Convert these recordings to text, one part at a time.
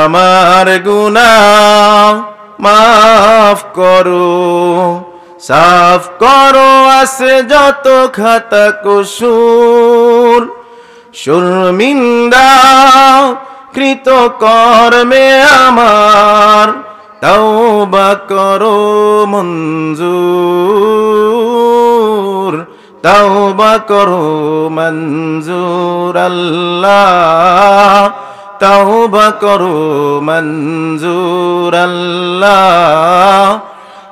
আমার গুনাহ মাফ করো, সাফ করো আছে যত খাতা কসুর, শর্মিন্দা কৃত কর্মে আমার তওবা করো মঞ্জুর, তওবা করো মঞ্জুর আল্লাহ, তওবা করো মঞ্জুর আল্লাহ,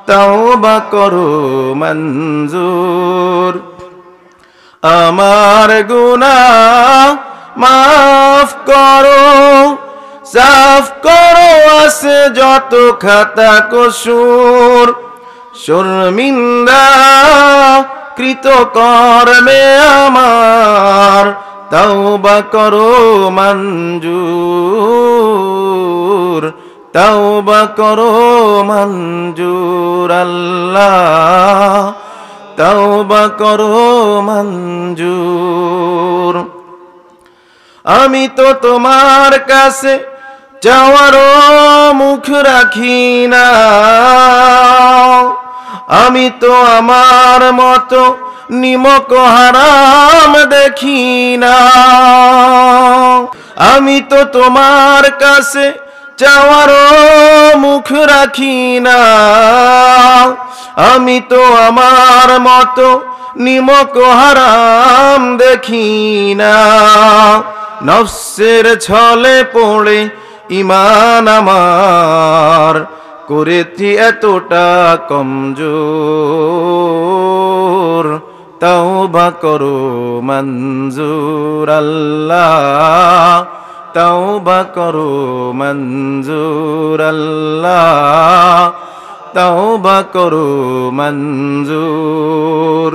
তওবা করো মঞ্জুর। আমার গুনাহ মাফ করো, সাফ করো আছে যত খাতা কসুর, শর্মিন্দা কৃত কর্মে আমার তওবা করো মঞ্জুর, তওবা করো মঞ্জুর আল্লাহ, তওবা করো মঞ্জুর। আমি তো তোমার কাছে চাওয়ারও মুখ রাখি না, আমি তো আমার মতো নিমক হারাম দেখি না, আমি তো তোমার কাছে চাওয়ারও মুখ রাখি না, আমি তো আমার মতো নিমক হারাম দেখি না। নফসের ছলে পড়ে ঈমান আমার করেছি এতটা কমজোর, তওবা করো মঞ্জুর আল্লাহ, তওবা করো মঞ্জুর আল্লাহ, তওবা করো মঞ্জুর।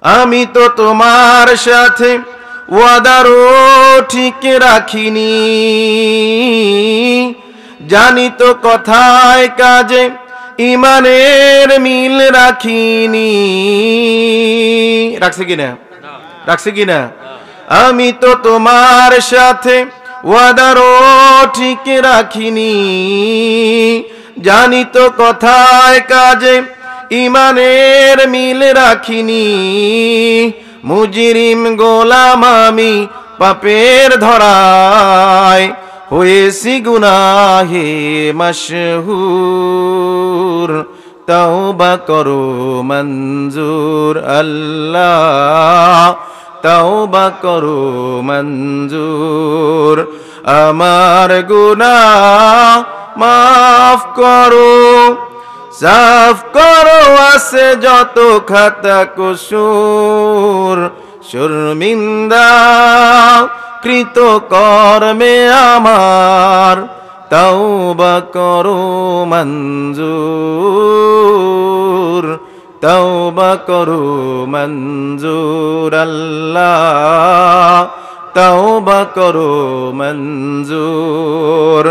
আমি তো তোমার সাথে ওয়াদারও ঠিক রাখিনি, জানি তো কথায় কাজে ইমানের মিল রাখিনি, রাখছে কিনা, রাখছে কিনা? আমি তো তোমার সাথে ওয়াদারও ঠিক রাখিনি, জানি তো কথায় কাজে ইমানের মিল রাখিনি। মুজরিম গোলাম আমি পাপের ধরায় হয়েছি গুনাহে মাশহুর, তওবা করো মঞ্জুর আল্লাহ, তওবা করো মঞ্জুর। আমার গুনাহ মাফ করো, সাফ করো আছে যত খাতা কসুর, শর্মিন্দা কৃত কর্মে আমার তওবা করো মঞ্জুর, তওবা করো মঞ্জুর আল্লাহ, তওবা করো মঞ্জুর।